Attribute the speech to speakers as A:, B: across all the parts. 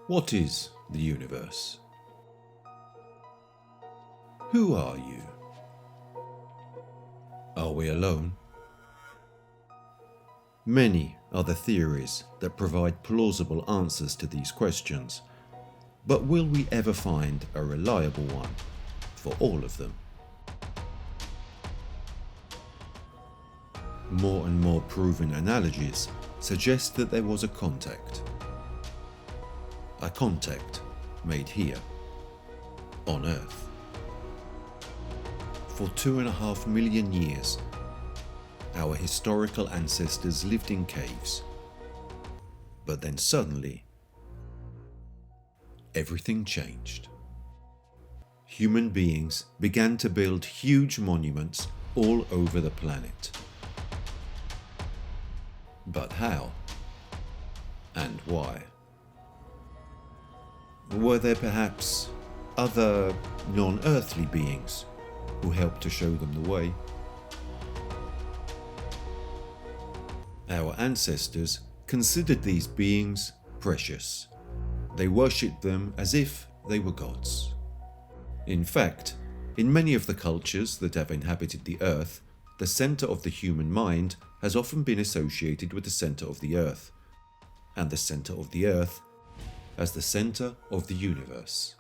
A: What is the universe? Who are you? Are we alone? Many are the theories that provide plausible answers to these questions, but will we ever find a reliable one for all of them? More and more proven analogies suggest that there was a contact made here, on Earth. For 2.5 million years, our historical ancestors lived in caves. But then suddenly, everything changed. Human beings began to build huge monuments all over the planet. But how? And why? Were there perhaps other non-earthly beings who helped to show them the way? Our ancestors considered these beings precious. They worshipped them as if they were gods. In fact, in many of the cultures that have inhabited the Earth, the center of the human mind has often been associated with the center of the Earth, and the center of the Earth as the center of the universe.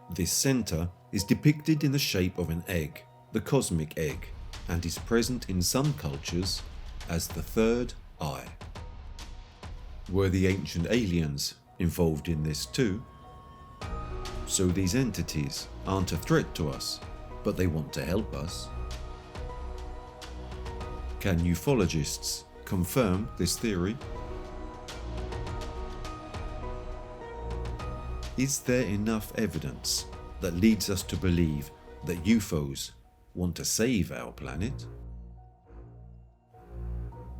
A: This center is depicted in the shape of an egg, the cosmic egg, and is present in some cultures as the third eye. Were the ancient aliens involved in this too? So these entities aren't a threat to us, but they want to help us. Can ufologists confirm this theory? Is there enough evidence that leads us to believe that UFOs want to save our planet?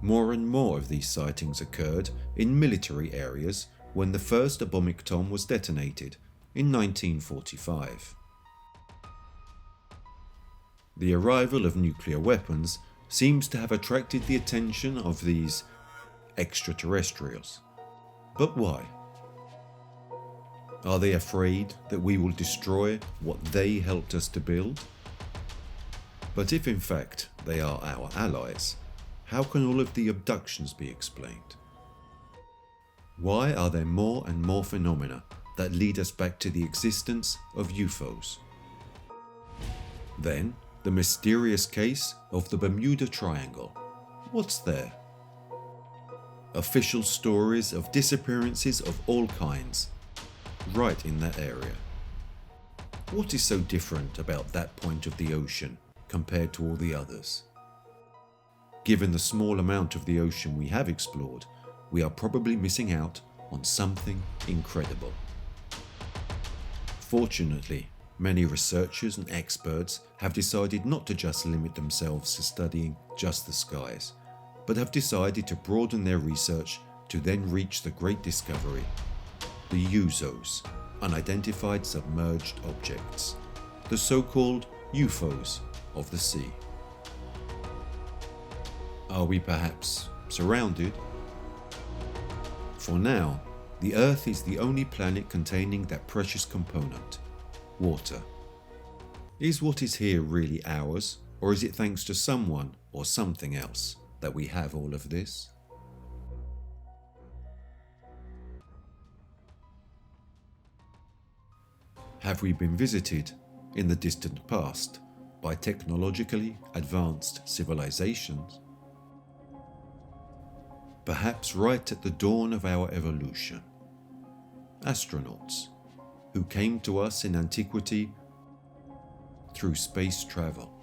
A: More and more of these sightings occurred in military areas when the first atomic bomb was detonated in 1945. The arrival of nuclear weapons seems to have attracted the attention of these extraterrestrials. But why? Are they afraid that we will destroy what they helped us to build? But if in fact they are our allies, how can all of the abductions be explained? Why are there more and more phenomena that lead us back to the existence of UFOs? Then, the mysterious case of the Bermuda Triangle. What's there? Official stories of disappearances of all kinds, right in that area. What is so different about that point of the ocean compared to all the others? Given the small amount of the ocean we have explored, we are probably missing out on something incredible. Fortunately, many researchers and experts have decided not to just limit themselves to studying just the skies, but have decided to broaden their research to then reach the great discovery: the USOs, unidentified submerged objects, the so-called UFOs of the sea. Are we perhaps surrounded? For now, the Earth is the only planet containing that precious component, water. Is what is here really ours, or is it thanks to someone or something else that we have all of this? Have we been visited in the distant past by technologically advanced civilizations? Perhaps right at the dawn of our evolution. Astronauts who came to us in antiquity through space travel,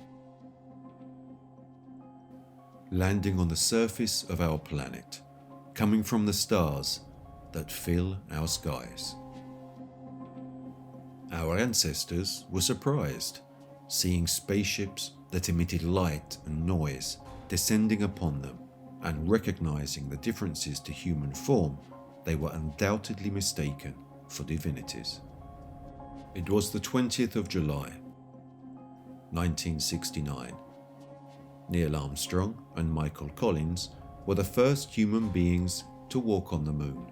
A: landing on the surface of our planet, coming from the stars that fill our skies. Our ancestors were surprised, seeing spaceships that emitted light and noise descending upon them, and recognizing the differences to human form, they were undoubtedly mistaken for divinities. It was the 20th of July, 1969. Neil Armstrong and Michael Collins were the first human beings to walk on the moon.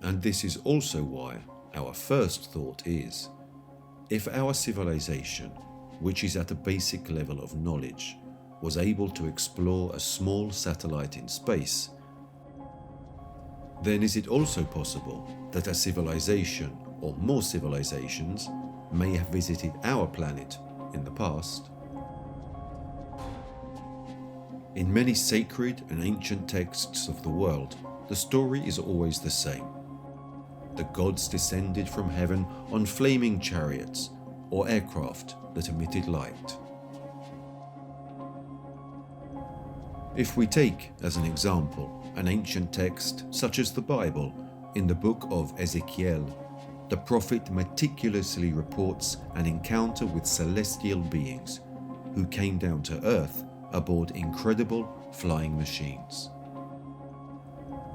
A: And this is also why our first thought is, if our civilization, which is at a basic level of knowledge, was able to explore a small satellite in space, then is it also possible that a civilization or more civilizations may have visited our planet in the past? In many sacred and ancient texts of the world, the story is always the same. The gods descended from heaven on flaming chariots or aircraft that emitted light. If we take, as an example, an ancient text such as the Bible, in the book of Ezekiel, the prophet meticulously reports an encounter with celestial beings who came down to earth aboard incredible flying machines.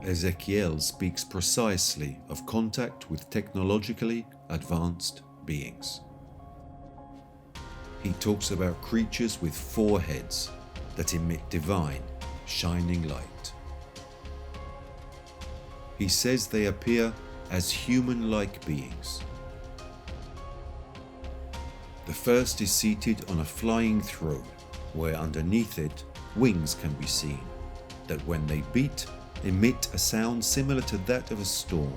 A: Ezekiel speaks precisely of contact with technologically advanced beings. He talks about creatures with 4 heads that emit divine, shining light. He says they appear as human-like beings. The first is seated on a flying throne, where underneath it wings can be seen, that when they beat, emit a sound similar to that of a storm,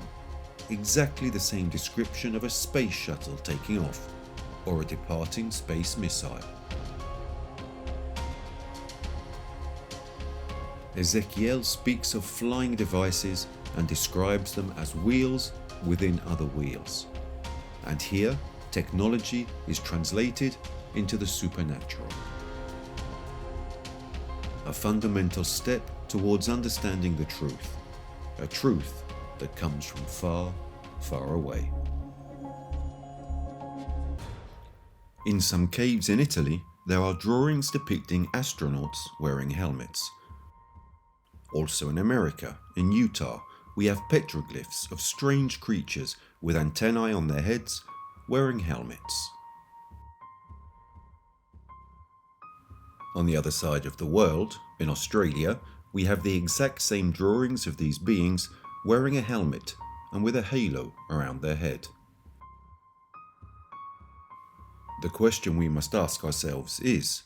A: exactly the same description of a space shuttle taking off, or a departing space missile. Ezekiel speaks of flying devices and describes them as wheels within other wheels. And here, technology is translated into the supernatural. A fundamental step towards understanding the truth, a truth that comes from far, far away. In some caves in Italy, there are drawings depicting astronauts wearing helmets. Also in America, in Utah, we have petroglyphs of strange creatures with antennae on their heads wearing helmets. On the other side of the world, in Australia, we have the exact same drawings of these beings wearing a helmet and with a halo around their head. The question we must ask ourselves is,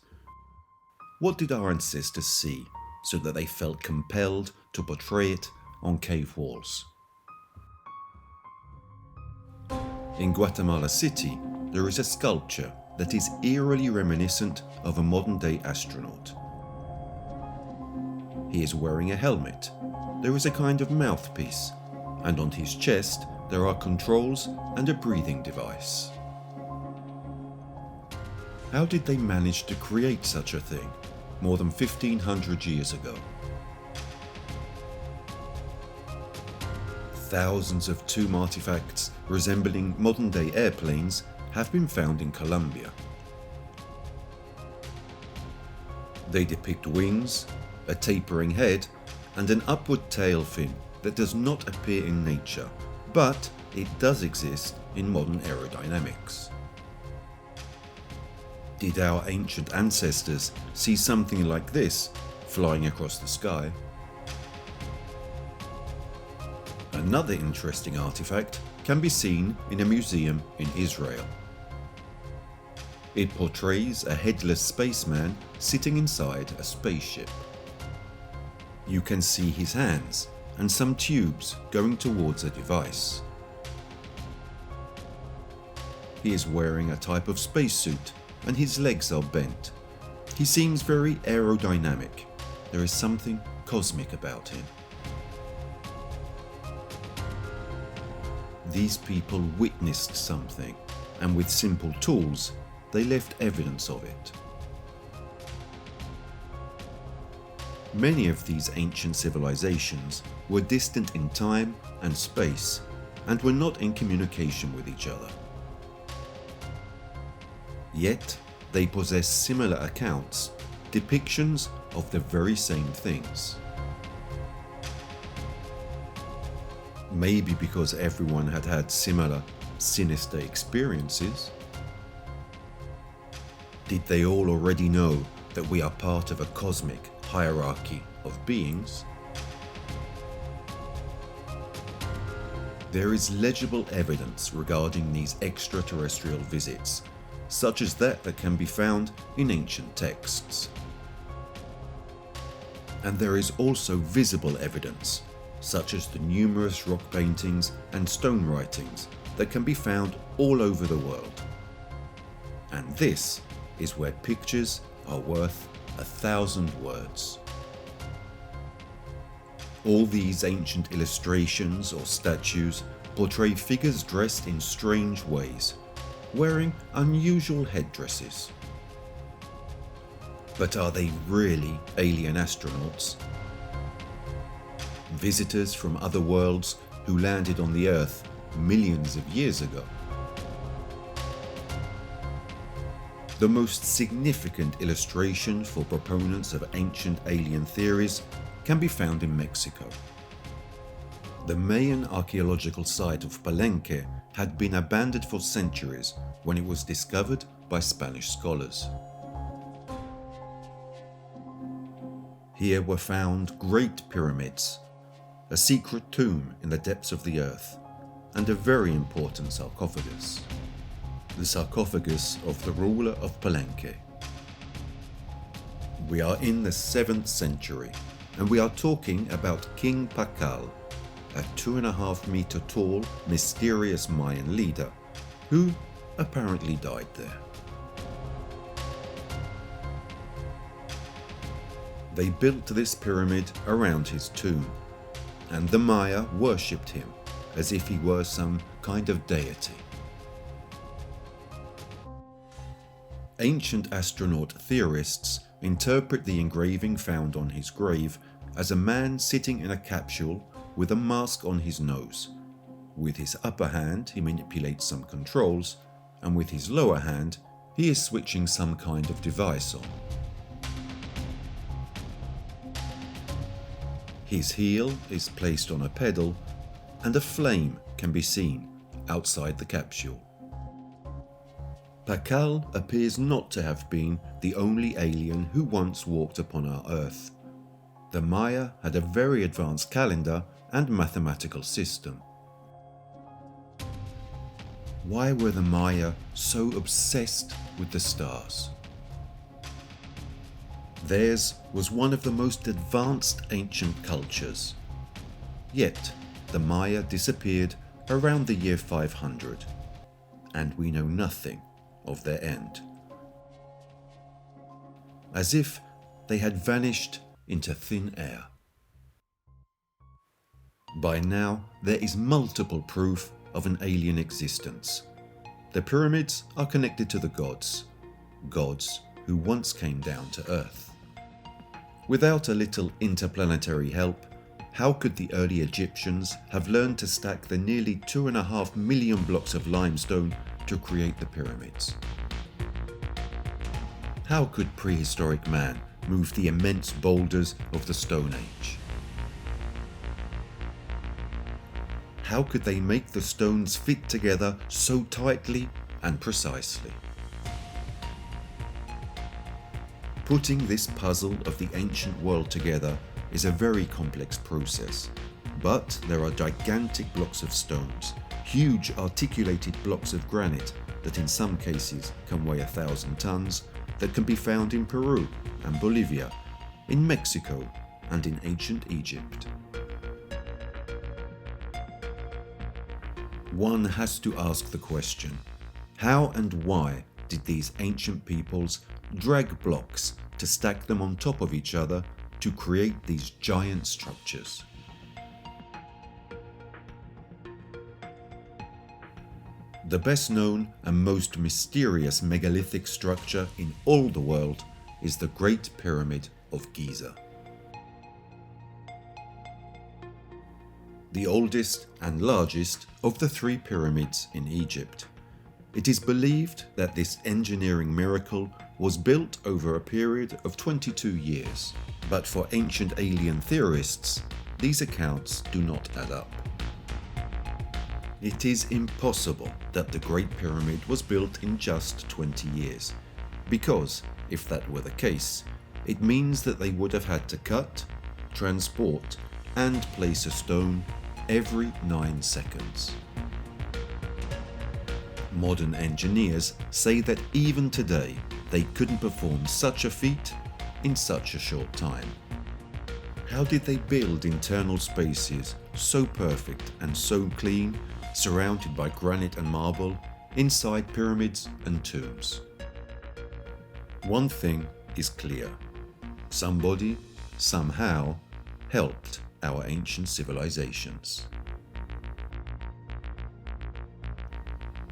A: what did our ancestors see so that they felt compelled to portray it on cave walls? In Guatemala City, there is a sculpture that is eerily reminiscent of a modern-day astronaut. He is wearing a helmet. There is a kind of mouthpiece, and on his chest there are controls and a breathing device. How did they manage to create such a thing more than 1500 years ago? Thousands of tomb artifacts resembling modern-day airplanes have been found in Colombia. They depict wings, a tapering head, and an upward tail fin that does not appear in nature, but it does exist in modern aerodynamics. Did our ancient ancestors see something like this flying across the sky? Another interesting artifact can be seen in a museum in Israel. It portrays a headless spaceman sitting inside a spaceship. You can see his hands and some tubes going towards a device. He is wearing a type of spacesuit and his legs are bent. He seems very aerodynamic. There is something cosmic about him. These people witnessed something, and with simple tools, they left evidence of it. Many of these ancient civilizations were distant in time and space, and were not in communication with each other. Yet, they possess similar accounts, depictions of the very same things. Maybe because everyone had had similar, sinister experiences. Did they all already know that we are part of a cosmic hierarchy of beings? There is legible evidence regarding these extraterrestrial visits, such as that can be found in ancient texts. And there is also visible evidence, such as the numerous rock paintings and stone writings that can be found all over the world. And this is where pictures are worth 1,000 words. All these ancient illustrations or statues portray figures dressed in strange ways, wearing unusual headdresses. But are they really alien astronauts? Visitors from other worlds who landed on the Earth millions of years ago? The most significant illustration for proponents of ancient alien theories can be found in Mexico. The Mayan archaeological site of Palenque had been abandoned for centuries when it was discovered by Spanish scholars. Here were found great pyramids, a secret tomb in the depths of the earth, and a very important sarcophagus. The sarcophagus of the ruler of Palenque. We are in the 7th century, and we are talking about King Pacal, a 2.5-meter tall, mysterious Mayan leader, who apparently died there. They built this pyramid around his tomb, and the Maya worshipped him as if he were some kind of deity. Ancient astronaut theorists interpret the engraving found on his grave as a man sitting in a capsule with a mask on his nose. With his upper hand, he manipulates some controls, and with his lower hand, he is switching some kind of device on. His heel is placed on a pedal, and a flame can be seen outside the capsule. Pacal appears not to have been the only alien who once walked upon our Earth. The Maya had a very advanced calendar and mathematical system. Why were the Maya so obsessed with the stars? Theirs was one of the most advanced ancient cultures. Yet, the Maya disappeared around the year 500, and we know nothing of their end. As if they had vanished into thin air. By now, there is multiple proof of an alien existence. The pyramids are connected to the gods who once came down to Earth. Without a little interplanetary help, how could the early Egyptians have learned to stack the nearly 2.5 million blocks of limestone to create the pyramids? How could prehistoric man move the immense boulders of the Stone Age? How could they make the stones fit together so tightly and precisely? Putting this puzzle of the ancient world together is a very complex process, but there are gigantic blocks of stones, huge articulated blocks of granite that in some cases can weigh 1,000 tons, that can be found in Peru and Bolivia, in Mexico and in ancient Egypt. One has to ask the question, how and why did these ancient peoples drag blocks to stack them on top of each other to create these giant structures? The best known and most mysterious megalithic structure in all the world is the Great Pyramid of Giza. The oldest and largest of the 3 pyramids in Egypt. It is believed that this engineering miracle was built over a period of 22 years, but for ancient alien theorists, these accounts do not add up. It is impossible that the Great Pyramid was built in just 20 years, because if that were the case, it means that they would have had to cut, transport, and place a stone every 9 seconds. Modern engineers say that even today they couldn't perform such a feat in such a short time. How did they build internal spaces so perfect and so clean, surrounded by granite and marble, inside pyramids and tombs? One thing is clear: somebody, somehow, helped our ancient civilizations.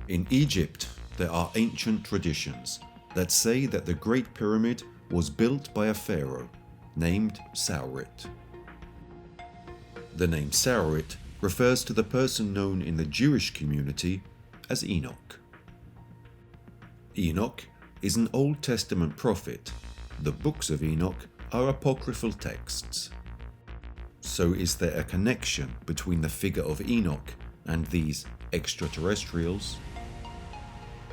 A: In Egypt, there are ancient traditions that say that the Great Pyramid was built by a pharaoh named Saurit. The name Saurit refers to the person known in the Jewish community as Enoch. Enoch is an Old Testament prophet. The books of Enoch are apocryphal texts. So is there a connection between the figure of Enoch and these extraterrestrials?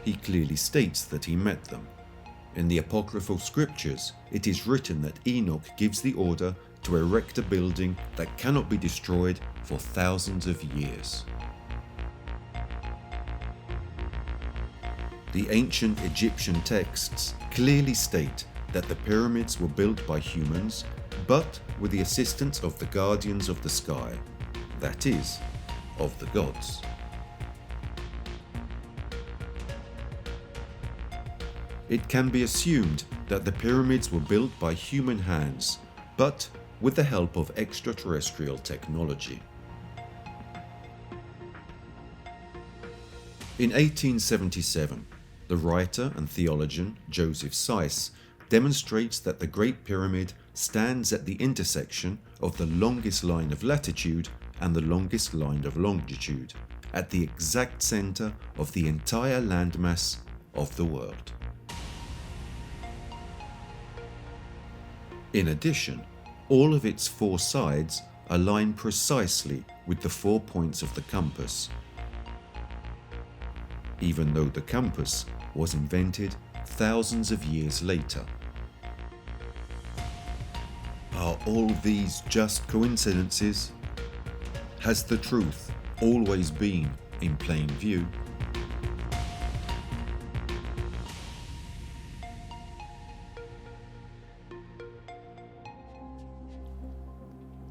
A: He clearly states that he met them. In the apocryphal scriptures, it is written that Enoch gives the order to erect a building that cannot be destroyed for thousands of years. The ancient Egyptian texts clearly state that the pyramids were built by humans, but with the assistance of the guardians of the sky, that is, of the gods. It can be assumed that the pyramids were built by human hands, but with the help of extraterrestrial technology. In 1877, the writer and theologian Joseph Seiss demonstrates that the Great Pyramid stands at the intersection of the longest line of latitude and the longest line of longitude, at the exact center of the entire landmass of the world. In addition, all of its 4 sides align precisely with the 4 points of the compass, even though the compass was invented thousands of years later. Are all these just coincidences? Has the truth always been in plain view?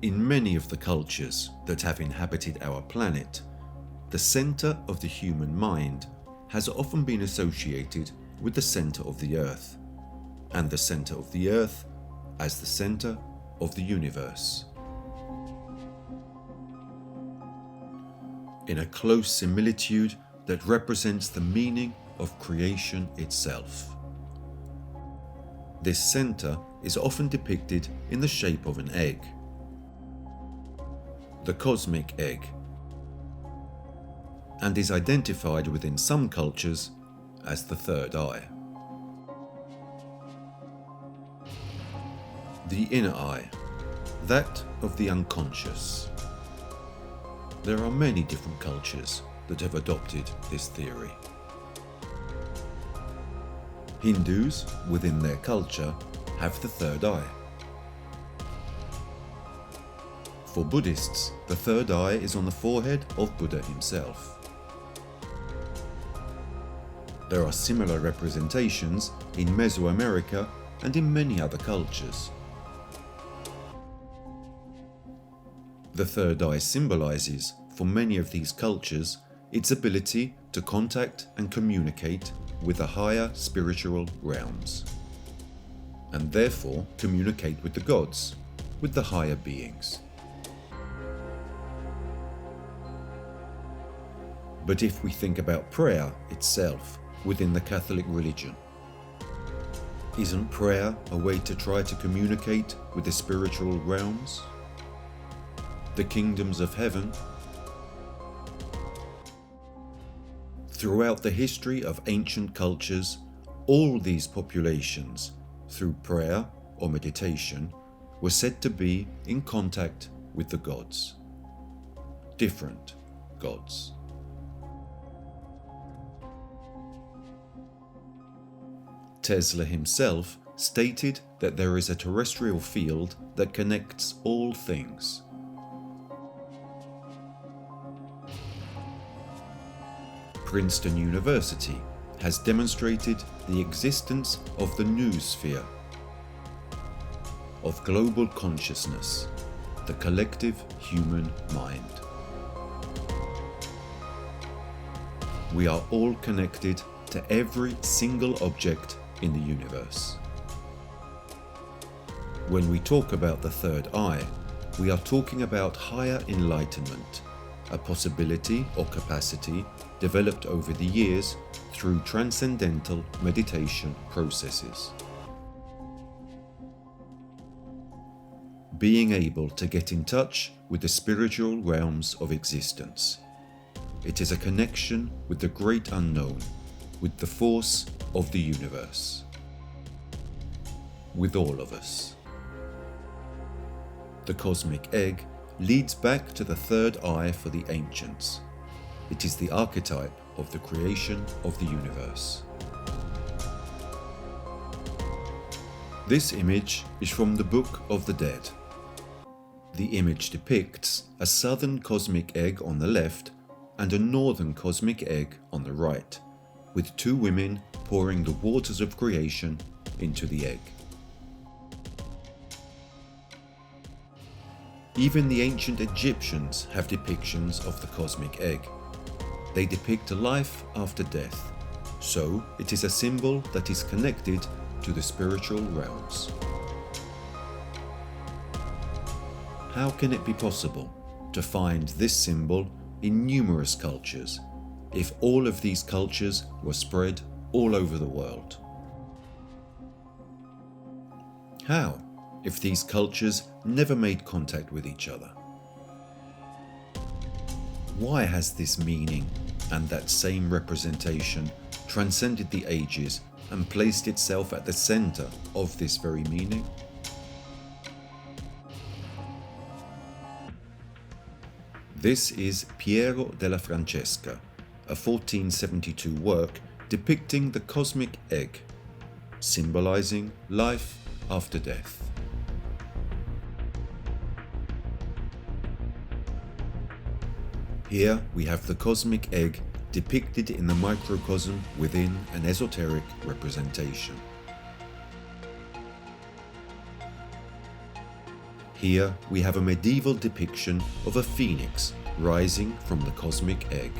A: In many of the cultures that have inhabited our planet, the center of the human mind has often been associated with the center of the Earth, and the center of the Earth as the center of the universe. In a close similitude that represents the meaning of creation itself. This center is often depicted in the shape of an egg, the cosmic egg, and is identified within some cultures as the third eye. The inner eye, that of the unconscious. There are many different cultures that have adopted this theory. Hindus, within their culture, have the third eye. For Buddhists, the third eye is on the forehead of Buddha himself. There are similar representations in Mesoamerica and in many other cultures. The third eye symbolizes, for many of these cultures, its ability to contact and communicate with the higher spiritual realms, and therefore communicate with the gods, with the higher beings. But if we think about prayer itself within the Catholic religion, isn't prayer a way to try to communicate with the spiritual realms? The kingdoms of heaven? Throughout the history of ancient cultures, all these populations, through prayer or meditation, were said to be in contact with the gods. Different gods. Tesla himself stated that there is a terrestrial field that connects all things. Princeton University has demonstrated the existence of the noosphere, of global consciousness, the collective human mind. We are all connected to every single object in the universe. When we talk about the third eye, we are talking about higher enlightenment, a possibility or capacity developed over the years through transcendental meditation processes. Being able to get in touch with the spiritual realms of existence. It is a connection with the great unknown, with the force of the universe. With all of us. The cosmic egg leads back to the third eye for the ancients. It is the archetype of the creation of the universe. This image is from the Book of the Dead. The image depicts a southern cosmic egg on the left and a northern cosmic egg on the right, with two women pouring the waters of creation into the egg. Even the ancient Egyptians have depictions of the cosmic egg. They depict life after death, so it is a symbol that is connected to the spiritual realms. How can it be possible to find this symbol in numerous cultures if all of these cultures were spread all over the world? How, if these cultures never made contact with each other? Why has this meaning and that same representation transcended the ages and placed itself at the center of this very meaning? This is Piero della Francesca, a 1472 work depicting the cosmic egg, symbolizing life after death. Here we have the cosmic egg depicted in the microcosm within an esoteric representation. Here we have a medieval depiction of a phoenix rising from the cosmic egg.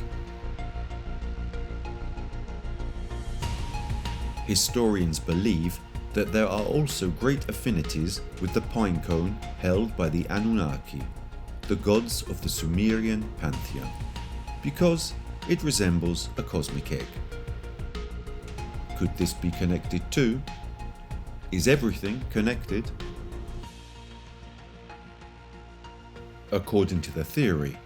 A: Historians believe that there are also great affinities with the pine cone held by the Anunnaki, the gods of the Sumerian pantheon, because it resembles a cosmic egg. Could this be connected too? Is everything connected? According to the theory,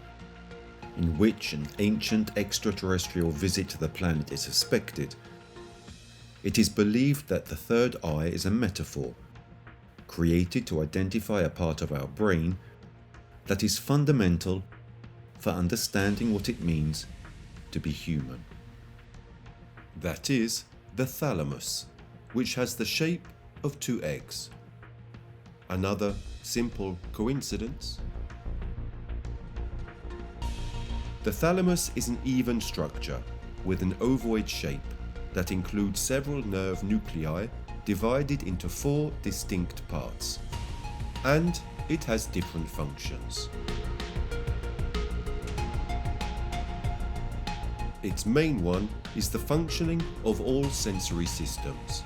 A: in which an ancient extraterrestrial visit to the planet is suspected, it is believed that the third eye is a metaphor, created to identify a part of our brain that is fundamental for understanding what it means to be human. That is, the thalamus, which has the shape of two eggs. Another simple coincidence? The thalamus is an even structure with an ovoid shape that includes several nerve nuclei divided into 4 distinct parts, and it has different functions. Its main one is the functioning of all sensory systems.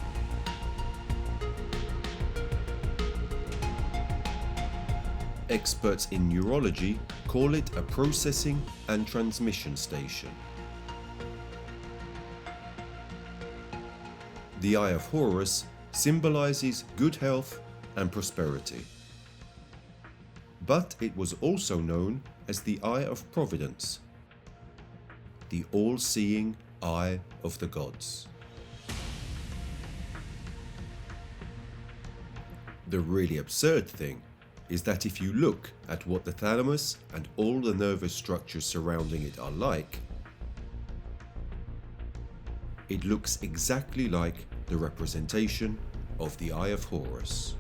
A: Experts in neurology call it a processing and transmission station. The Eye of Horus symbolizes good health and prosperity. But it was also known as the Eye of Providence, the all-seeing eye of the gods. The really absurd thing is that if you look at what the thalamus and all the nervous structures surrounding it are like, it looks exactly like the representation of the Eye of Horus.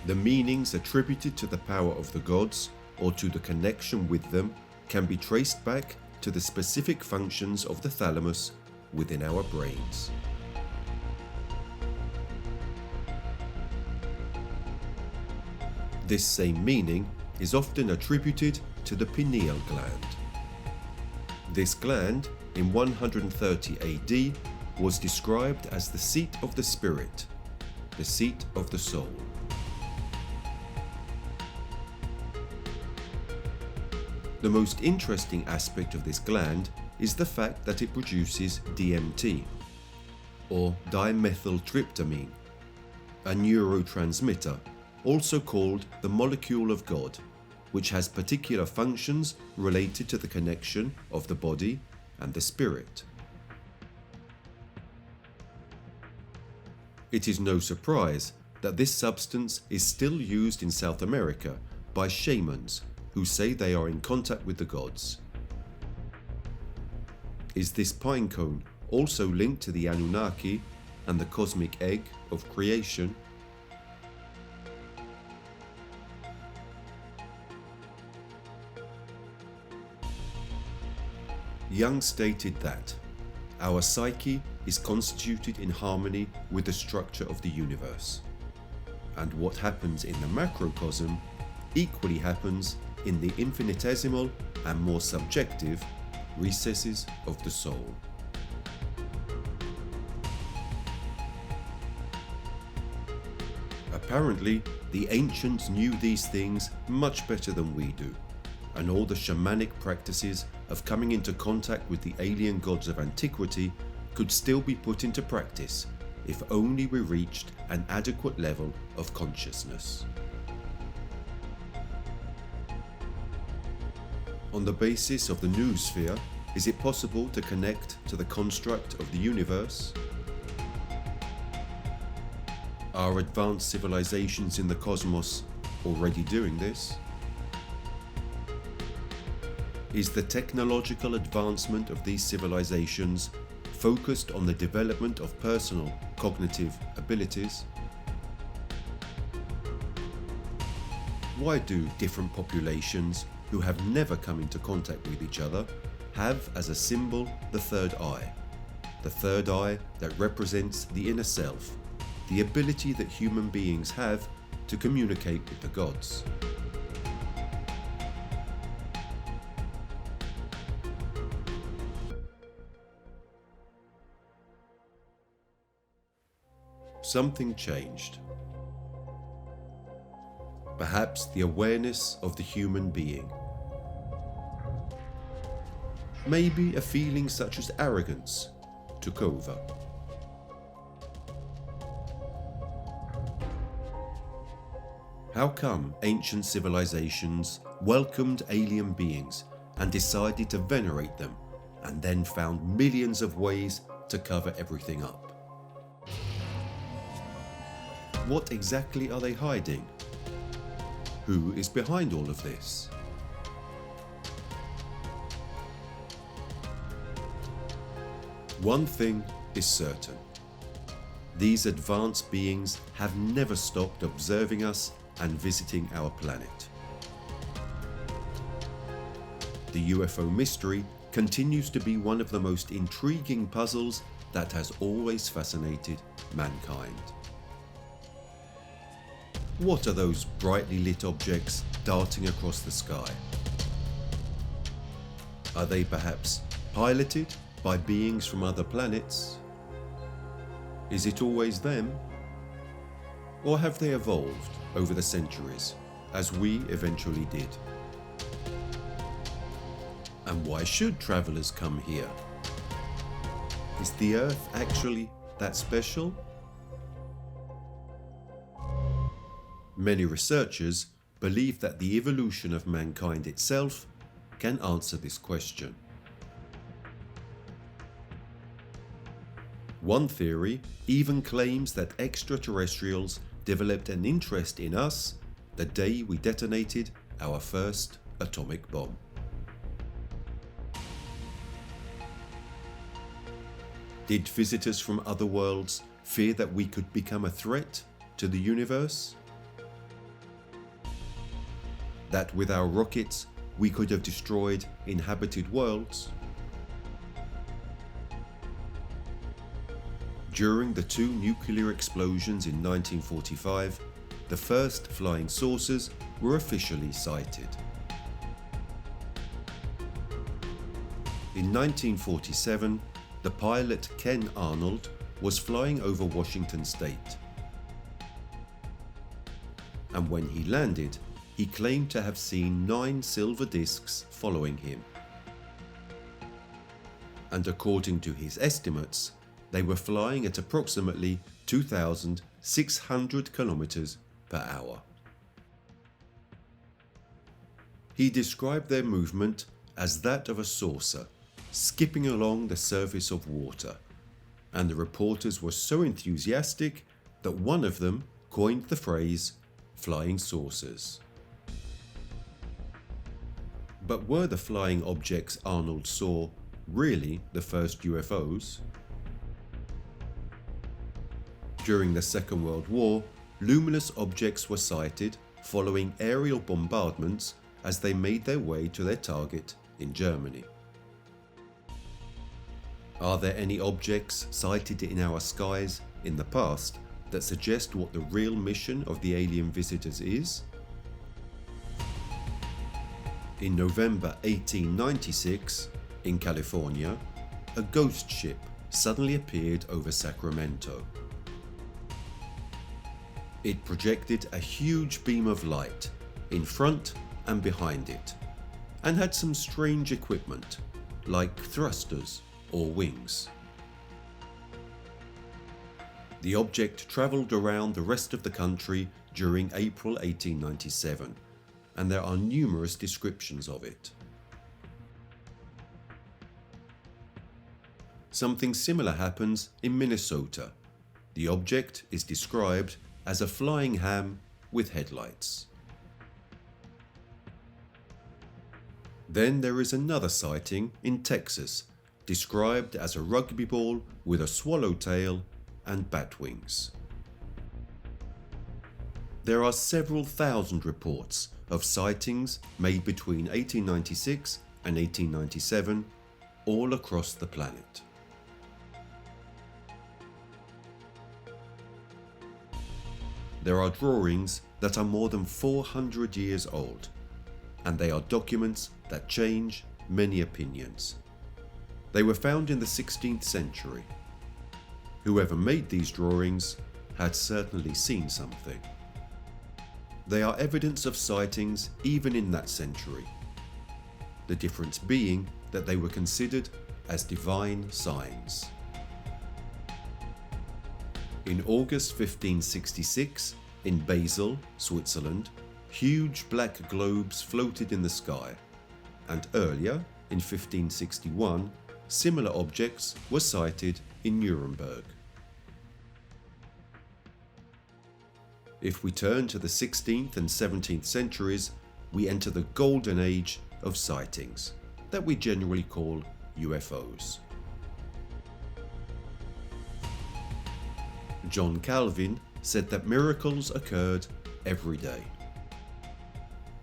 A: The meanings attributed to the power of the gods or to the connection with them can be traced back to the specific functions of the thalamus within our brains. This same meaning is often attributed to the pineal gland. This gland, in 130 AD, was described as the seat of the spirit, the seat of the soul. The most interesting aspect of this gland is the fact that it produces DMT, or dimethyltryptamine, a neurotransmitter, also called the molecule of God, which has particular functions related to the connection of the body and the spirit. It is no surprise that this substance is still used in South America by shamans who say they are in contact with the gods. Is this pine cone also linked to the Anunnaki and the cosmic egg of creation? Jung stated that our psyche is constituted in harmony with the structure of the universe, and what happens in the macrocosm equally happens in the infinitesimal and more subjective recesses of the soul. Apparently, the ancients knew these things much better than we do, and all the shamanic practices of coming into contact with the alien gods of antiquity could still be put into practice if only we reached an adequate level of consciousness. On the basis of the noosphere, is it possible to connect to the construct of the universe? Are advanced civilizations in the cosmos already doing this? Is the technological advancement of these civilizations focused on the development of personal cognitive abilities? Why do different populations who have never come into contact with each other have as a symbol the third eye that represents the inner self, the ability that human beings have to communicate with the gods? Something changed. Perhaps the awareness of the human being. Maybe a feeling such as arrogance took over. How come ancient civilizations welcomed alien beings and decided to venerate them, and then found millions of ways to cover everything up? What exactly are they hiding? Who is behind all of this? One thing is certain. These advanced beings have never stopped observing us and visiting our planet. The UFO mystery continues to be one of the most intriguing puzzles that has always fascinated mankind. What are those brightly lit objects darting across the sky? Are they perhaps piloted by beings from other planets? Is it always them? Or have they evolved over the centuries, as we eventually did? And why should travelers come here? Is the Earth actually that special? Many researchers believe that the evolution of mankind itself can answer this question. One theory even claims that extraterrestrials developed an interest in us the day we detonated our first atomic bomb. Did visitors from other worlds fear that we could become a threat to the universe? That with our rockets we could have destroyed inhabited worlds? During the two nuclear explosions in 1945, the first flying saucers were officially sighted. In 1947, the pilot Ken Arnold was flying over Washington state. And when he landed, he claimed to have seen 9 silver discs following him. And according to his estimates, they were flying at approximately 2,600 kilometers per hour. He described their movement as that of a saucer skipping along the surface of water, and the reporters were so enthusiastic that one of them coined the phrase flying saucers. But were the flying objects Arnold saw really the first UFOs? During the Second World War, luminous objects were sighted following aerial bombardments as they made their way to their target in Germany. Are there any objects sighted in our skies in the past that suggest what the real mission of the alien visitors is? In November 1896, in California, a ghost ship suddenly appeared over Sacramento. It projected a huge beam of light in front and behind it, and had some strange equipment, like thrusters or wings. The object travelled around the rest of the country during April 1897, and there are numerous descriptions of it. Something similar happens in Minnesota. The object is described as a flying ham with headlights. Then there is another sighting in Texas, described as a rugby ball with a swallowtail and bat wings. There are several thousand reports of sightings made between 1896 and 1897 all across the planet. There are drawings that are more than 400 years old, and they are documents that change many opinions. They were found in the 16th century. Whoever made these drawings had certainly seen something. They are evidence of sightings even in that century, the difference being that they were considered as divine signs. In August 1566, in Basel, Switzerland, huge black globes floated in the sky, and earlier, in 1561, similar objects were sighted in Nuremberg. If we turn to the 16th and 17th centuries, we enter the golden age of sightings that we generally call UFOs. John Calvin said that miracles occurred every day.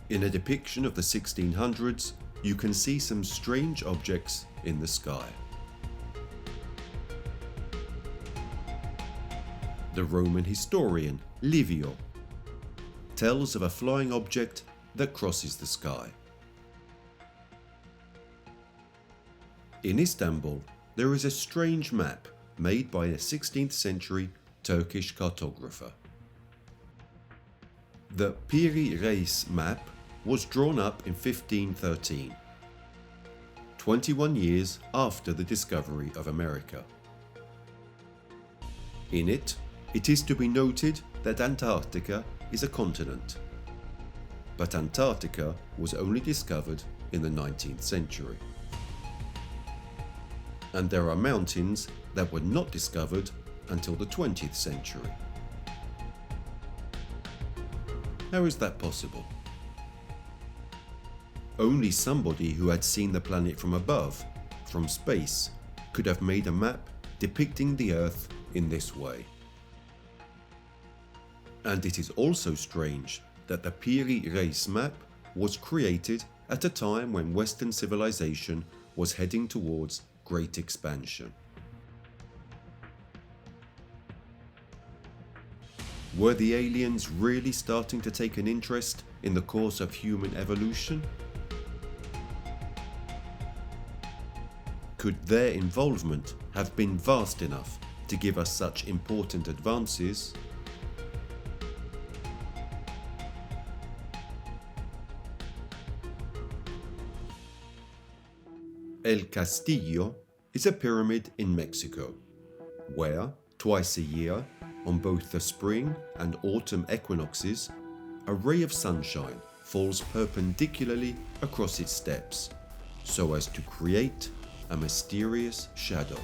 A: In a depiction of the 1600s, you can see some strange objects in the sky. The Roman historian Livio tells of a flying object that crosses the sky. In Istanbul, there is a strange map made by a 16th century Turkish cartographer. The Piri Reis map was drawn up in 1513, 21 years after the discovery of America. In it, it is to be noted that Antarctica is a continent, but Antarctica was only discovered in the 19th century. And there are mountains that were not discovered until the 20th century. How is that possible? Only somebody who had seen the planet from above, from space, could have made a map depicting the Earth in this way. And it is also strange that the Piri Reis map was created at a time when Western civilization was heading towards great expansion. Were the aliens really starting to take an interest in the course of human evolution? Could their involvement have been vast enough to give us such important advances? El Castillo is a pyramid in Mexico, where, twice a year, on both the spring and autumn equinoxes, a ray of sunshine falls perpendicularly across its steps, so as to create a mysterious shadow.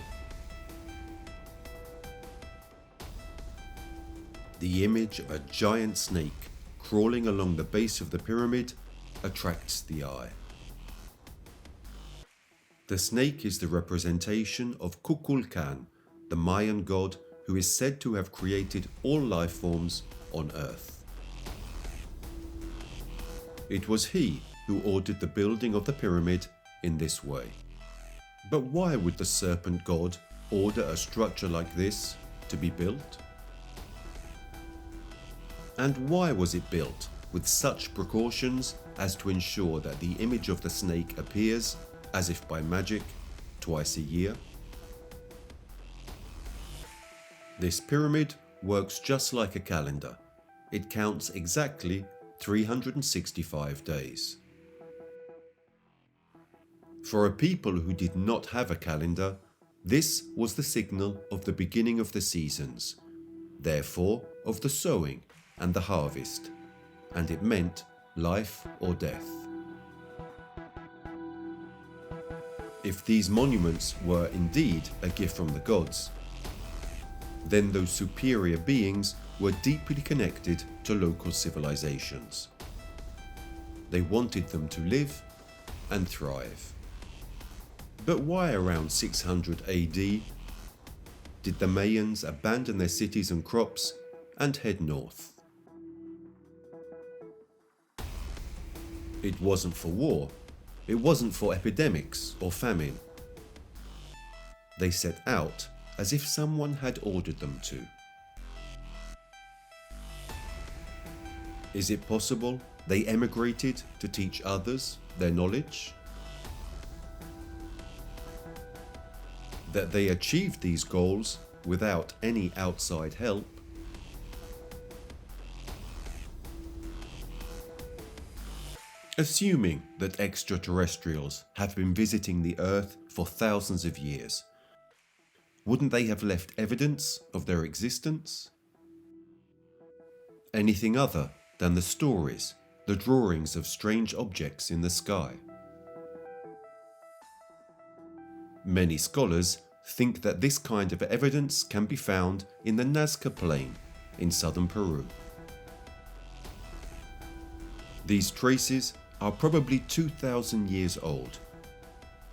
A: The image of a giant snake crawling along the base of the pyramid attracts the eye. The snake is the representation of Kukulkan, the Mayan god who is said to have created all life forms on Earth. It was he who ordered the building of the pyramid in this way. But why would the serpent god order a structure like this to be built? And why was it built with such precautions as to ensure that the image of the snake appears, as if by magic, twice a year? This pyramid works just like a calendar. It counts exactly 365 days. For a people who did not have a calendar, this was the signal of the beginning of the seasons, therefore of the sowing and the harvest, and it meant life or death. If these monuments were indeed a gift from the gods, then those superior beings were deeply connected to local civilizations. They wanted them to live and thrive. But why around 600 AD did the Mayans abandon their cities and crops and head north? It wasn't for war. It wasn't for epidemics or famine. They set out as if someone had ordered them to. Is it possible they emigrated to teach others their knowledge? That they achieved these goals without any outside help? Assuming that extraterrestrials have been visiting the Earth for thousands of years, wouldn't they have left evidence of their existence? Anything other than the stories, the drawings of strange objects in the sky? Many scholars think that this kind of evidence can be found in the Nazca Plain in southern Peru. These traces are probably 2,000 years old,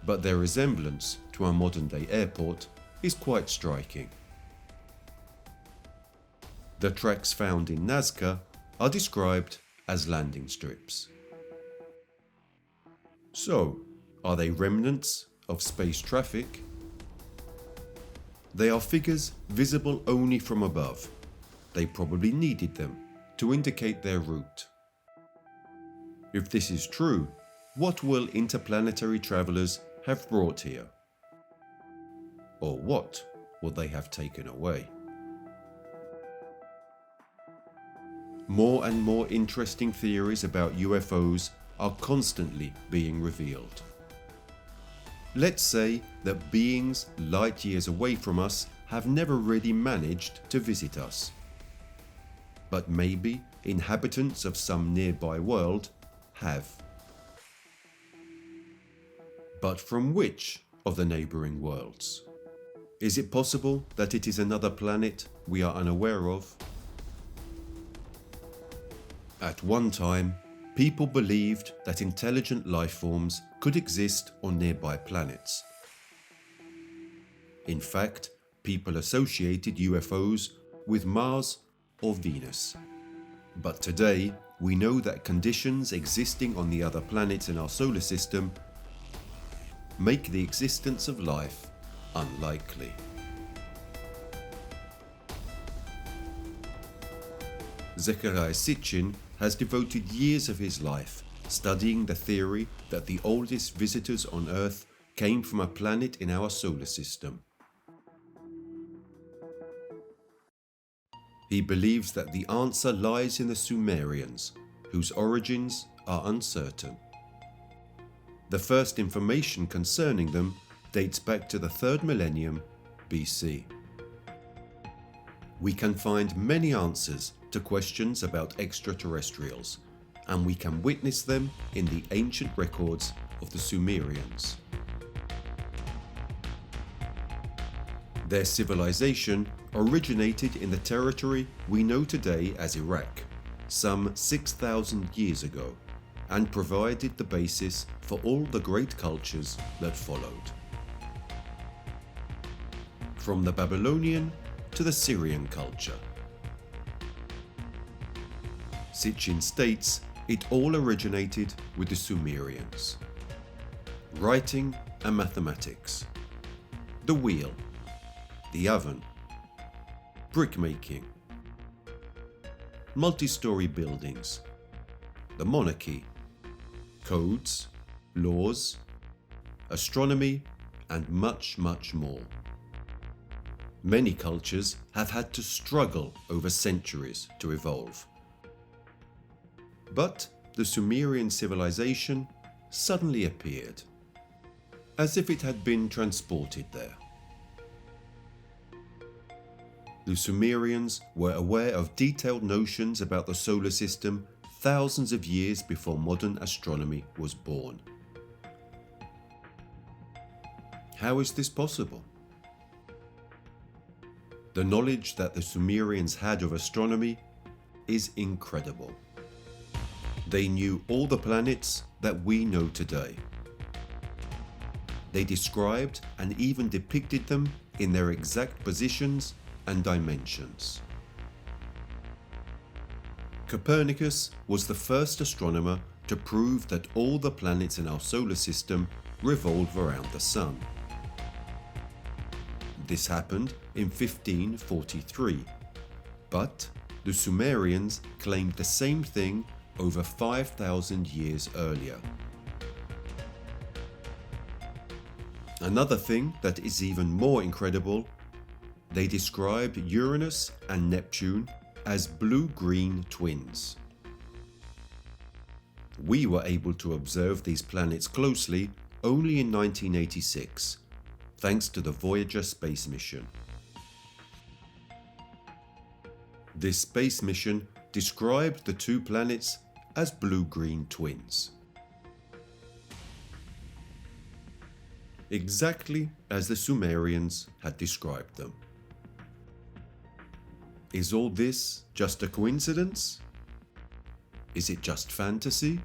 A: but their resemblance to a modern-day airport is quite striking. The tracks found in Nazca are described as landing strips. So, are they remnants of space traffic? They are figures visible only from above. They probably needed them to indicate their route. If this is true, what will interplanetary travelers have brought here? Or what will they have taken away? More and more interesting theories about UFOs are constantly being revealed. Let's say that beings light years away from us have never really managed to visit us. But maybe inhabitants of some nearby world have. But from which of the neighboring worlds? Is it possible that it is another planet we are unaware of? At one time, people believed that intelligent life forms could exist on nearby planets. In fact, people associated UFOs with Mars or Venus. But today, we know that conditions existing on the other planets in our solar system make the existence of life unlikely. Zecharia Sitchin has devoted years of his life studying the theory that the oldest visitors on Earth came from a planet in our solar system. He believes that the answer lies in the Sumerians, whose origins are uncertain. The first information concerning them dates back to the 3rd millennium BC. We can find many answers to questions about extraterrestrials, and we can witness them in the ancient records of the Sumerians. Their civilization originated in the territory we know today as Iraq, some 6,000 years ago, and provided the basis for all the great cultures that followed. From the Babylonian to the Syrian culture. Sitchin states it all originated with the Sumerians. Writing and mathematics, the wheel, the oven, brickmaking, multi-story buildings, the monarchy, codes, laws, astronomy, and much, much more. Many cultures have had to struggle over centuries to evolve. But the Sumerian civilization suddenly appeared, as if it had been transported there. The Sumerians were aware of detailed notions about the solar system thousands of years before modern astronomy was born. How is this possible? The knowledge that the Sumerians had of astronomy is incredible. They knew all the planets that we know today. They described and even depicted them in their exact positions and dimensions. Copernicus was the first astronomer to prove that all the planets in our solar system revolve around the Sun. This happened in 1543, but the Sumerians claimed the same thing over 5,000 years earlier. Another thing that is even more incredible, they described Uranus and Neptune as blue-green twins. We were able to observe these planets closely only in 1986, thanks to the Voyager space mission. This space mission described the two planets as blue-green twins. Exactly as the Sumerians had described them. Is all this just a coincidence? Is it just fantasy?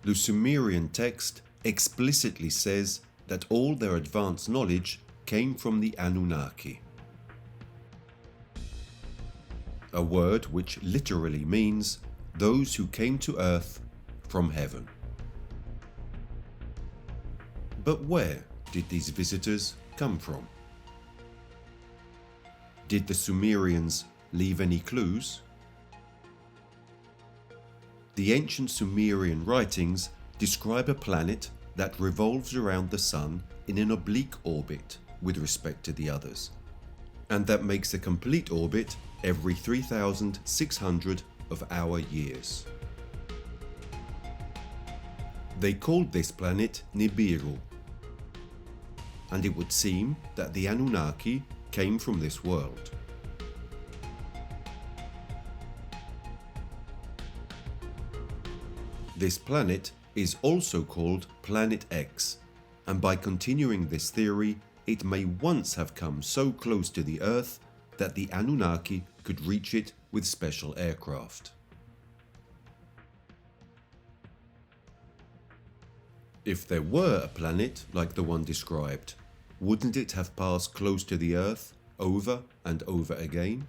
A: The Sumerian text explicitly says that all their advanced knowledge came from the Anunnaki, a word which literally means those who came to Earth from heaven. But where did these visitors come from? Did the Sumerians leave any clues? The ancient Sumerian writings describe a planet that revolves around the Sun in an oblique orbit with respect to the others, and that makes a complete orbit every 3,600 of our years. They called this planet Nibiru, and it would seem that the Anunnaki came from this world. This planet is also called Planet X, and by continuing this theory, it may once have come so close to the Earth that the Anunnaki could reach it with special aircraft. If there were a planet like the one described, wouldn't it have passed close to the Earth over and over again?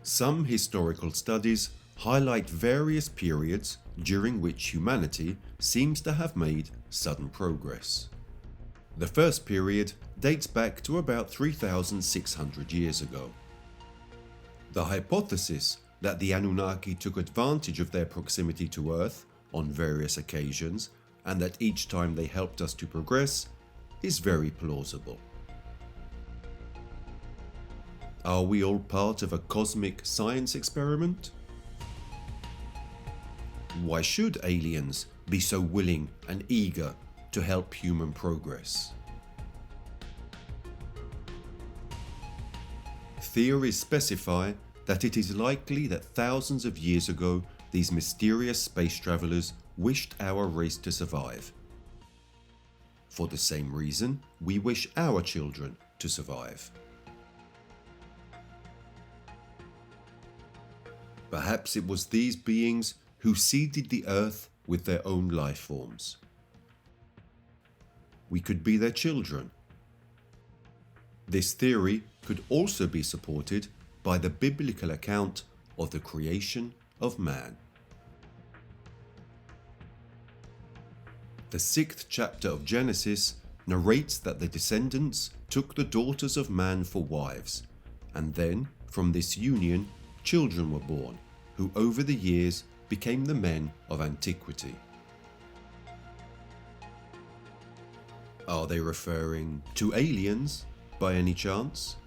A: Some historical studies highlight various periods during which humanity seems to have made sudden progress. The first period dates back to about 3,600 years ago. The hypothesis that the Anunnaki took advantage of their proximity to Earth on various occasions and that each time they helped us to progress is very plausible. Are we all part of a cosmic science experiment? Why should aliens be so willing and eager to help human progress? Theories specify that it is likely that thousands of years ago these mysterious space travelers wished our race to survive. For the same reason, we wish our children to survive. Perhaps it was these beings who seeded the Earth with their own life forms. We could be their children. This theory could also be supported by the biblical account of the creation of man. The 6th chapter of Genesis narrates that the descendants took the daughters of man for wives, and then from this union children were born, who over the years became the men of antiquity. Are they referring to aliens by any chance?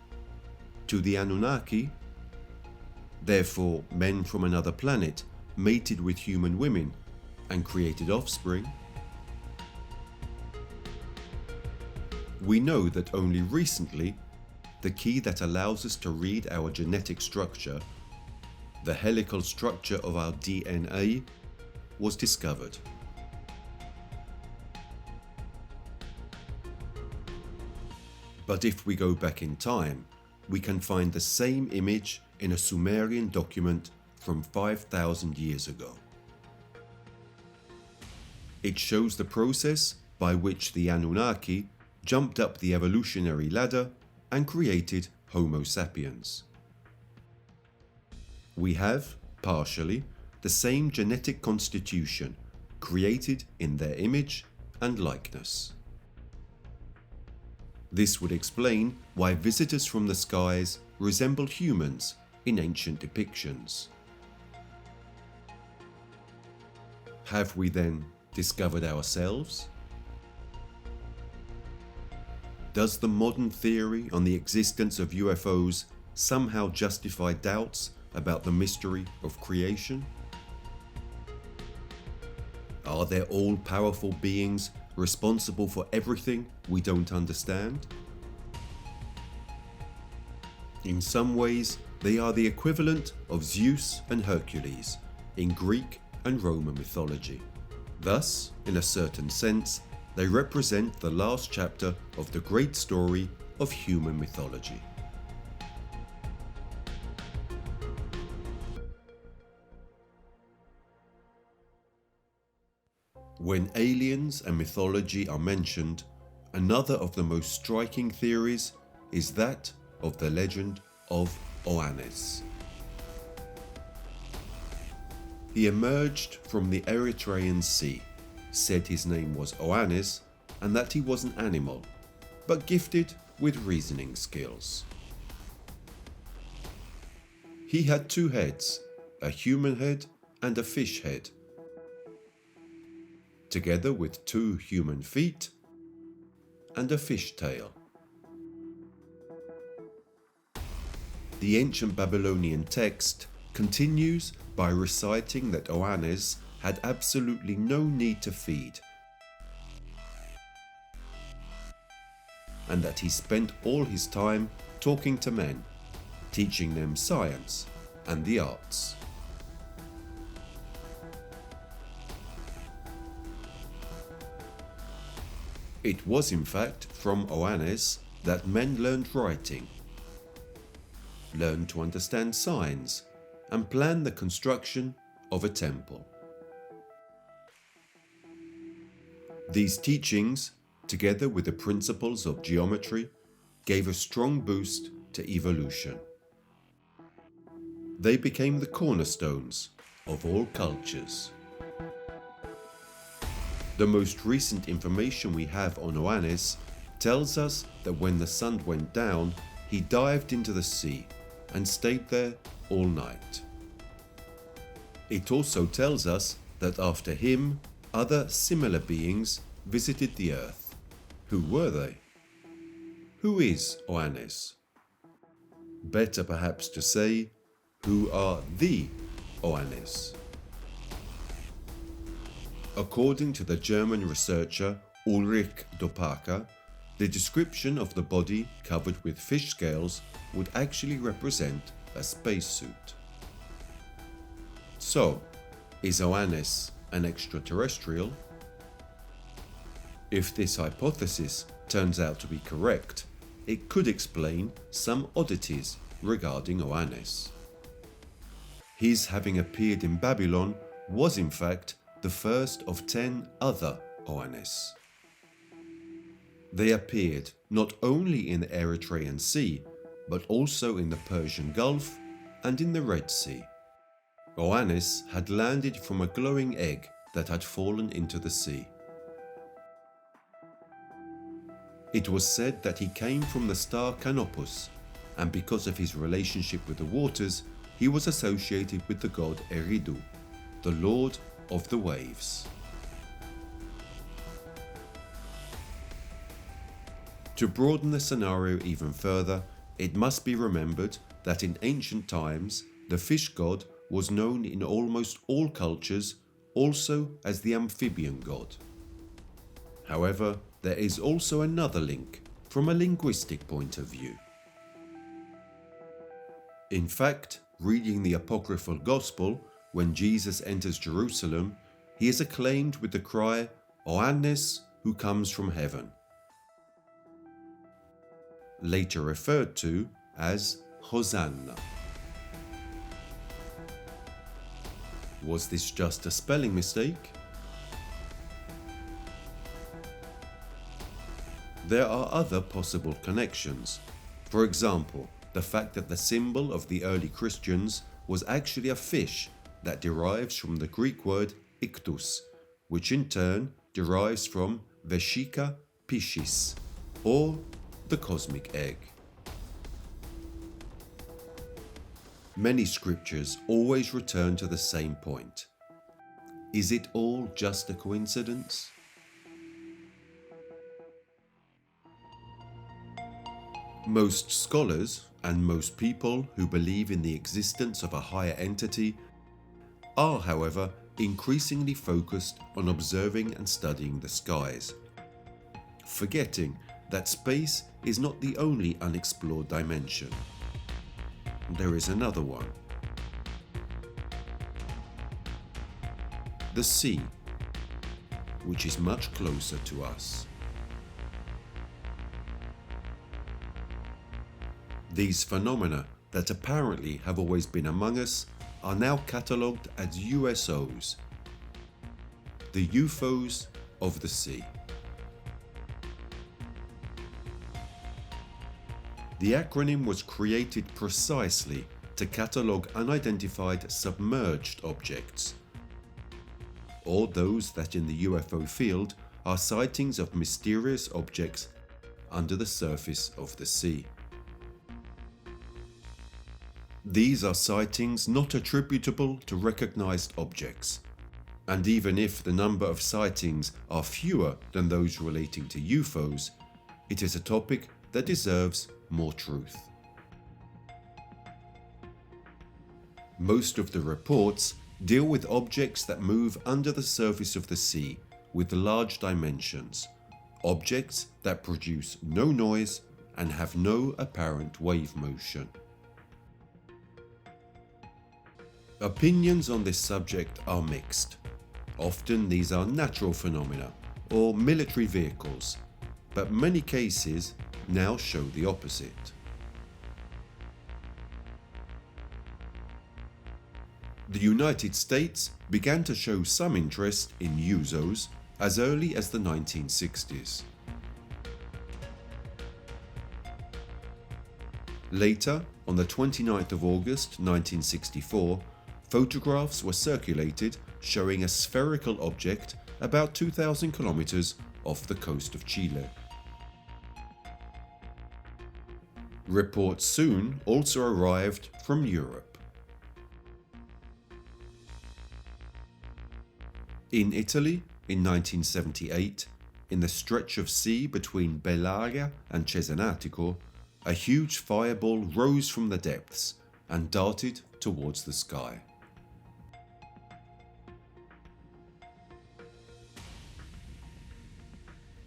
A: To the Anunnaki? Therefore, men from another planet mated with human women and created offspring? We know that only recently, the key that allows us to read our genetic structure, the helical structure of our DNA, was discovered. But if we go back in time, we can find the same image in a Sumerian document from 5,000 years ago. It shows the process by which the Anunnaki jumped up the evolutionary ladder and created Homo sapiens. We have, partially, the same genetic constitution, created in their image and likeness. This would explain why visitors from the skies resemble humans in ancient depictions. Have we then discovered ourselves? Does the modern theory on the existence of UFOs somehow justify doubts about the mystery of creation? Are there all-powerful beings responsible for everything we don't understand? In some ways, they are the equivalent of Zeus and Hercules in Greek and Roman mythology. Thus, in a certain sense, they represent the last chapter of the great story of human mythology. When aliens and mythology are mentioned, another of the most striking theories is that of the legend of Oannes. He emerged from the Erythraean Sea, said his name was Oannes, and that he was an animal, but gifted with reasoning skills. He had 2 heads, a human head and a fish head, together with 2 human feet and a fish tail. The ancient Babylonian text continues by reciting that Oannes had absolutely no need to feed, and that he spent all his time talking to men, teaching them science and the arts. It was in fact from Oannes that men learned writing, learned to understand signs, and planned the construction of a temple. These teachings, together with the principles of geometry, gave a strong boost to evolution. they became the cornerstones of all cultures. The most recent information we have on Oannes tells us that when the sun went down, he dived into the sea and stayed there all night. It also tells us that after him, other similar beings visited the earth. Who were they? Who is Oannes? Better perhaps to say, who are the Oannes? According to the German researcher Ulrich Dopaka, the description of the body covered with fish scales would actually represent a spacesuit. So, is Oannes an extraterrestrial? If this hypothesis turns out to be correct, it could explain some oddities regarding Oannes. His having appeared in Babylon was in fact the first of 10 other Oannes. They appeared not only in the Eritrean Sea, but also in the Persian Gulf and in the Red Sea. Oannes had landed from a glowing egg that had fallen into the sea. It was said that he came from the star Canopus, and because of his relationship with the waters, he was associated with the god Eridu, the lord of the waves. To broaden the scenario even further, it must be remembered that in ancient times, the fish god was known in almost all cultures also as the amphibian god. However, there is also another link from a linguistic point of view. In fact, reading the apocryphal gospel, when Jesus enters Jerusalem, he is acclaimed with the cry, Oannes, who comes from heaven, later referred to as Hosanna. Was this just a spelling mistake? There are other possible connections. For example, the fact that the symbol of the early Christians was actually a fish that derives from the Greek word iktus, which in turn derives from Vesica Piscis, or the cosmic egg. Many scriptures always return to the same point. Is it all just a coincidence? Most scholars and most people who believe in the existence of a higher entity are, however, increasingly focused on observing and studying the skies, forgetting that space is not the only unexplored dimension. There is another one. The sea, which is much closer to us. These phenomena that apparently have always been among us are now catalogued as USOs, the UFOs of the sea. The acronym was created precisely to catalogue unidentified submerged objects, or those that in the UFO field are sightings of mysterious objects under the surface of the sea. These are sightings not attributable to recognized objects, and even if the number of sightings are fewer than those relating to UFOs, it is a topic that deserves more truth. Most of the reports deal with objects that move under the surface of the sea with large dimensions, objects that produce no noise and have no apparent wave motion. Opinions on this subject are mixed. Often these are natural phenomena or military vehicles, but many cases now show the opposite. The United States began to show some interest in USOs as early as the 1960s. Later, on the 29th of August 1964, photographs were circulated showing a spherical object about 2,000 kilometers off the coast of Chile. Reports soon also arrived from Europe. In Italy, in 1978, in the stretch of sea between Bellaria and Cesenatico, a huge fireball rose from the depths and darted towards the sky.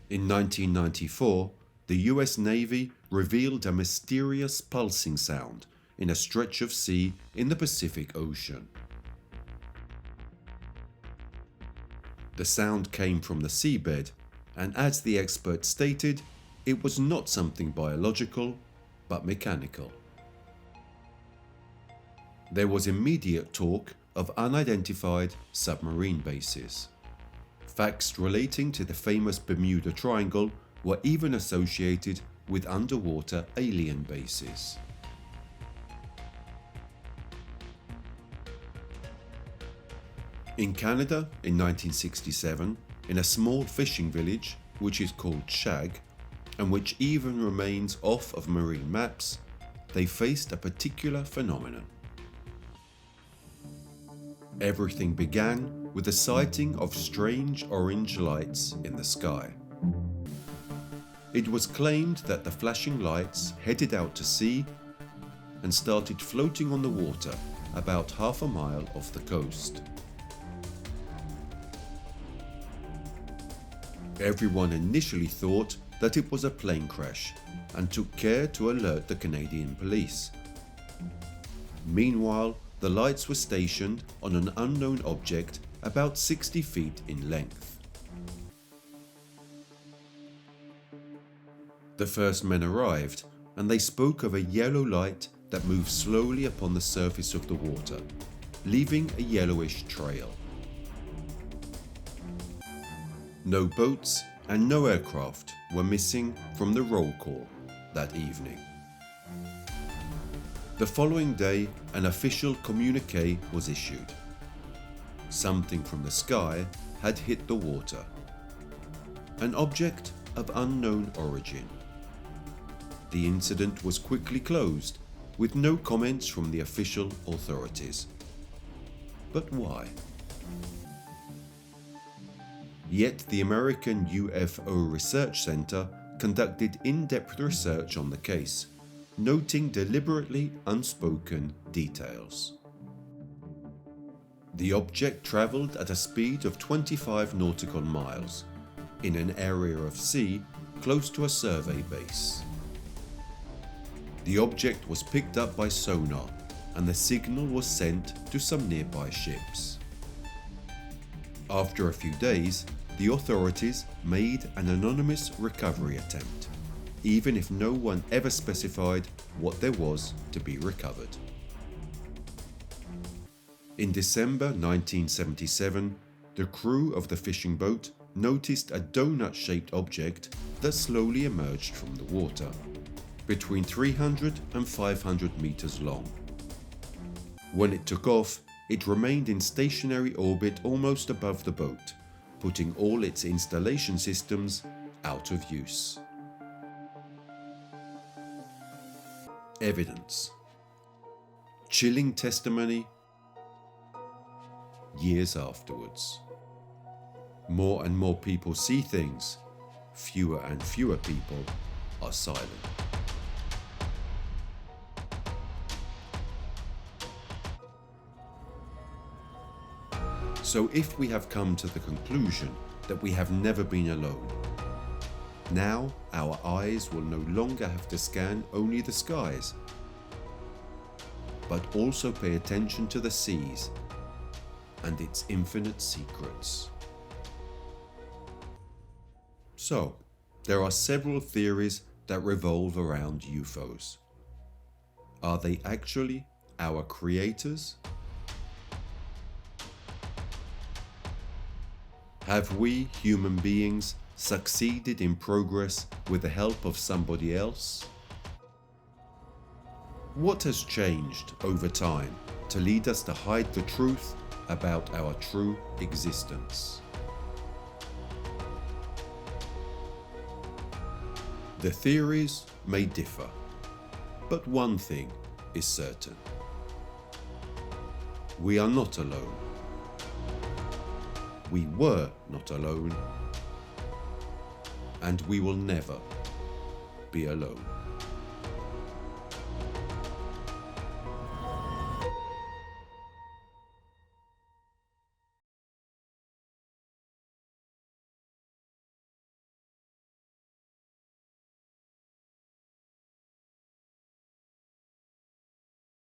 A: In 1994, the US Navy revealed a mysterious pulsing sound in a stretch of sea in the Pacific Ocean. The sound came from the seabed, and as the expert stated, it was not something biological, but mechanical. There was immediate talk of unidentified submarine bases. Facts relating to the famous Bermuda Triangle were even associated with underwater alien bases. In Canada, in 1967, in a small fishing village which is called Shag, and which even remains off of marine maps, they faced a particular phenomenon. Everything began with the sighting of strange orange lights in the sky. It was claimed that the flashing lights headed out to sea and started floating on the water about half a mile off the coast. Everyone initially thought that it was a plane crash and took care to alert the Canadian police. Meanwhile, the lights were stationed on an unknown object about 60 feet in length. The first men arrived, and they spoke of a yellow light that moved slowly upon the surface of the water, leaving a yellowish trail. No boats and no aircraft were missing from the roll call that evening. The following day, an official communiqué was issued. Something from the sky had hit the water. An object of unknown origin. The incident was quickly closed, with no comments from the official authorities. But why? Yet the American UFO Research Center conducted in-depth research on the case, noting deliberately unspoken details. The object traveled at a speed of 25 nautical miles, in an area of sea close to a survey base. The object was picked up by sonar, and the signal was sent to some nearby ships. After a few days, the authorities made an anonymous recovery attempt, even if no one ever specified what there was to be recovered. In December 1977, the crew of the fishing boat noticed a donut-shaped object that slowly emerged from the water, between 300 and 500 meters long. When it took off, it remained in stationary orbit almost above the boat, putting all its installation systems out of use. Evidence. Chilling testimony years afterwards. More and more people see things, fewer and fewer people are silent. So if we have come to the conclusion that we have never been alone, now our eyes will no longer have to scan only the skies, but also pay attention to the seas and its infinite secrets. So, there are several theories that revolve around UFOs. Are they actually our creators? Have we, human beings, succeeded in progress with the help of somebody else? What has changed over time to lead us to hide the truth about our true existence? The theories may differ, but one thing is certain. We are not alone. We were not alone, and we will never be alone.